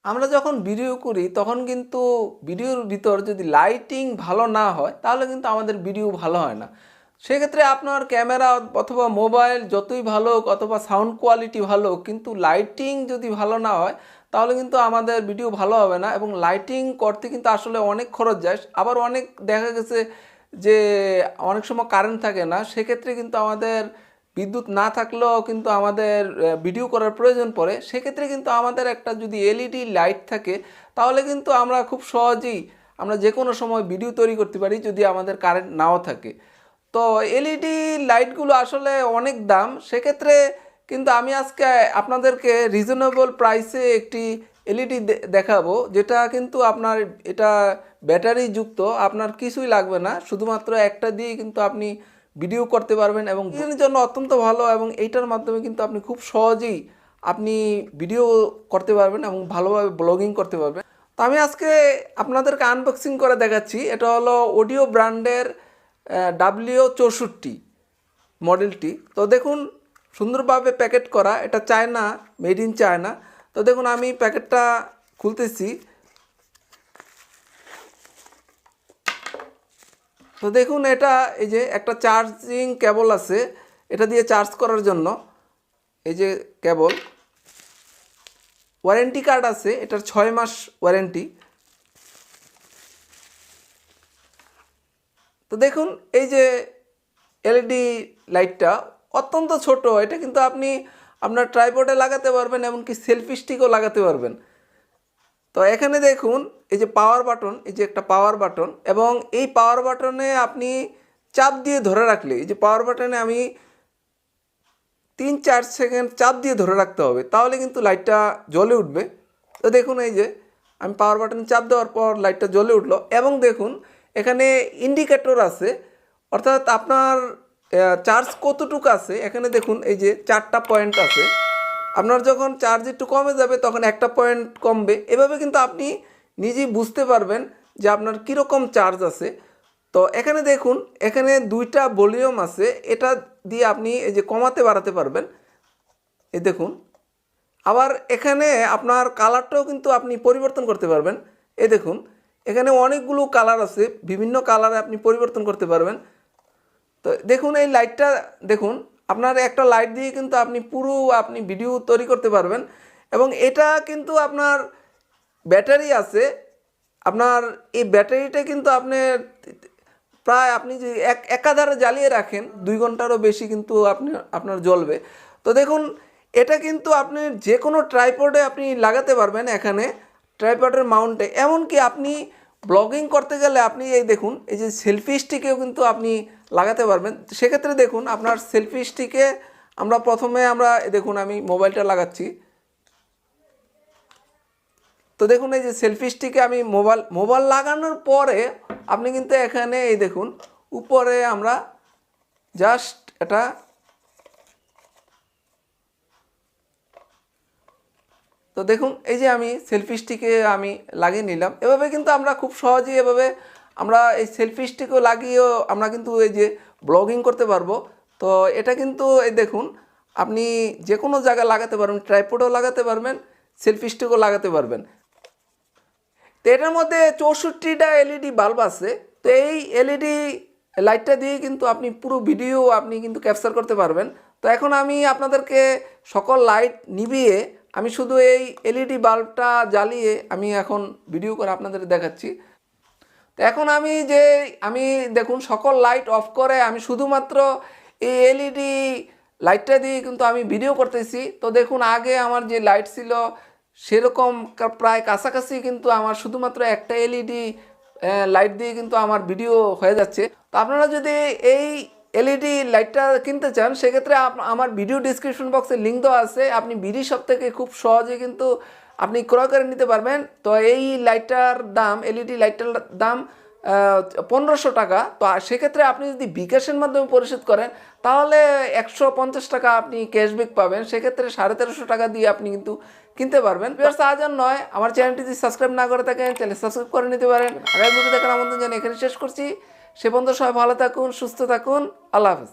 আমরা যখন ভিডিও করি তখন কিন্তু ভিডিওর ভিতর যদি লাইটিং ভালো না হয় তাহলে কিন্তু আমাদের ভিডিও ভালো হয় না। সেক্ষেত্রে আপনার ক্যামেরা অথবা মোবাইল যতই ভালো হোক অথবা সাউন্ড কোয়ালিটি ভালো হোক, কিন্তু লাইটিং যদি ভালো না হয় তাহলে কিন্তু আমাদের ভিডিও ভালো হবে না। এবং লাইটিং করতে কিন্তু আসলে অনেক খরচ যায়। আবার অনেক দেখা গেছে যে অনেক সময় কারেন্ট থাকে না, সেক্ষেত্রে কিন্তু আমাদের বিদ্যুৎ না থাকলেও কিন্তু আমাদের ভিডিও করার প্রয়োজন পড়ে। সেক্ষেত্রে কিন্তু আমাদের একটা যদি এলইডি লাইট থাকে তাহলে কিন্তু আমরা খুব সহজেই আমরা যে কোনো সময় ভিডিও তৈরি করতে পারি যদি আমাদের কারেন্ট নাও থাকে। তো এলইডি লাইটগুলো আসলে অনেক দাম। সেক্ষেত্রে কিন্তু আমি আজকে আপনাদেরকে রিজনেবল প্রাইসে একটি এলইডি দেখাবো, যেটা কিন্তু আপনার এটা ব্যাটারি যুক্ত, আপনার কিছুই লাগবে না, শুধুমাত্র একটা দিয়ে কিন্তু আপনি ভিডিও করতে পারবেন এবং এর জন্য অত্যন্ত ভালো। এবং এইটার মাধ্যমে কিন্তু আপনি খুব সহজেই আপনি ভিডিও করতে পারবেন এবং ভালোভাবে ব্লগিং করতে পারবেন। তো আমি আজকে আপনাদেরকে আনবক্সিং করে দেখাচ্ছি। এটা হলো অডিও ব্র্যান্ডের w64 মডেলটি। তো দেখুন সুন্দরভাবে প্যাকেট করা, এটা চায়না, মেড ইন চায়না। তো দেখুন আমি প্যাকেটটা খুলতেছি। তো দেখুন এটা এই যে একটা চার্জিং কেবল আছে, এটা দিয়ে চার্জ করার জন্য এই যে কেবল। ওয়ারেন্টি কার্ড আছে, এটার 6 মাস ওয়ারেন্টি। তো দেখুন এই যে এলইডি লাইটটা অত্যন্ত ছোট, এটা কিন্তু আপনি আপনার ট্রাইপডে লাগাতে পারবেন, এমনকি সেলফি স্টিকও লাগাতে পারবেন। তো এখানে দেখুন এই যে পাওয়ার বাটন, এই যে একটা পাওয়ার বাটন, এবং এই পাওয়ার বাটনে আপনি চাপ দিয়ে ধরে রাখলে, এই যে পাওয়ার বাটনে আমি 3-4 সেকেন্ড চাপ দিয়ে ধরে রাখতে হবে, তাহলে কিন্তু লাইটটা জ্বলে উঠবে। তো দেখুন এই যে আমি পাওয়ার বাটনে চাপ দেওয়ার পর লাইটটা জ্বলে উঠলো। এবং দেখুন এখানে ইন্ডিকেটর আছে, অর্থাৎ আপনার চার্জ কতটুকু আছে। এখানে দেখুন এই যে 4টা পয়েন্ট আছে। আপনার যখন চার্জ একটু কমে যাবে তখন একটা পয়েন্ট কমবে। এভাবে কিন্তু আপনি নিজেই বুঝতে পারবেন যে আপনার কীরকম চার্জ আছে। তো এখানে দেখুন এখানে 2টা ভলিউম আছে, এটা দিয়ে আপনি এই যে কমাতে বাড়াতে পারবেন। এই দেখুন, আবার এখানে আপনার কালারটাও কিন্তু আপনি পরিবর্তন করতে পারবেন। এই দেখুন এখানে অনেকগুলো কালার আছে, বিভিন্ন কালারে আপনি পরিবর্তন করতে পারবেন। তো দেখুন এই লাইটটা দেখুন, আপনার একটা লাইট দিয়ে কিন্তু আপনি পুরো আপনি ভিডিও তৈরি করতে পারবেন। এবং এটা কিন্তু আপনার ব্যাটারি আছে। আপনার এই ব্যাটারিটা কিন্তু আপনার প্রায় আপনি যদি একাধারে জ্বালিয়ে রাখেন 2 ঘন্টারও বেশি কিন্তু আপনার জ্বলবে। তো দেখুন এটা কিন্তু আপনি যে কোনো ট্রাইপডে আপনি লাগাতে পারবেন, এখানে ট্রাইপডের মাউন্টে। এমনকি আপনি ব্লগিং করতে গেলে আপনি এই দেখুন এই যে সেলফি স্টিকেও কিন্তু আপনি লাগাতে পারবেন। সেক্ষেত্রে দেখুন আপনার সেলফি স্টিকে আমরা প্রথমে দেখুন আমি মোবাইলটা লাগাচ্ছি। তো দেখুন এই যে সেলফি স্টিকে আমি মোবাইল লাগানোর পরে আপনি কিন্তু এখানে এই দেখুন উপরে আমরা জাস্ট এটা তো দেখুন এই যে আমি সেলফি স্টিকে আমি লাগিয়ে নিলাম। এভাবে কিন্তু আমরা খুব সহজেই আমরা এই সেলফি স্টিকও লাগিয়েও আমরা কিন্তু এই যে ব্লগিং করতে পারবো। তো এটা কিন্তু এই দেখুন আপনি যে কোনো জায়গায় লাগাতে পারবেন, ট্রাইপডও লাগাতে পারবেন, সেলফি স্টিকও লাগাতে পারবেন। তো এটার মধ্যে 64টা এলইডি বাল্ব আছে। তো এই এলইডি লাইটটা দিয়ে কিন্তু আপনি পুরো ভিডিও আপনি কিন্তু ক্যাপচার করতে পারবেন। তো এখন আমি আপনাদেরকে সকল লাইট নিভিয়ে আমি শুধু এই এলইডি বাল্বটা জ্বালিয়ে আমি এখন ভিডিও করে আপনাদের দেখাচ্ছি। তো এখন আমি দেখুন সকল লাইট অফ করে আমি শুধুমাত্র এই এলইডি লাইটটা দিয়ে কিন্তু আমি ভিডিও করতেছি। তো দেখুন আগে আমার যে লাইট ছিল সেরকম প্রায় কাছাকাছি, কিন্তু আমার শুধুমাত্র একটা এলইডি লাইট দিয়ে কিন্তু আমার ভিডিও হয়ে যাচ্ছে। তো আপনারা যদি এই এলইডি লাইটটা কিনতে চান সেক্ষেত্রে আমার ভিডিও ডিসক্রিপশন বক্সে লিঙ্ক দেওয়া আছে, আপনি বিডি শপ থেকে খুব সহজে কিন্তু আপনি ক্রয় করে নিতে পারবেন। তো এই লাইটটার দাম, এলইডি লাইটটার দাম 1500 টাকা। তো সেক্ষেত্রে আপনি যদি বিকাশের মাধ্যমে পরিশোধ করেন তাহলে 150 টাকা আপনি ক্যাশব্যাক পাবেন। সেক্ষেত্রে 1350 টাকা দিয়ে আপনি কিন্তু কিনতে পারবেন। আজ নয়, আমার চ্যানেলটি যদি সাবস্ক্রাইব না করে থাকেন চ্যানেল সাবস্ক্রাইব করে নিতে পারেন। আগামী ভিডিও দেখার আমন্ত্রণ জানিয়ে এখানে শেষ করছি। সে পর্যন্ত সবাই ভালো থাকুন, সুস্থ থাকুন, আল্লাহ হাফেজ।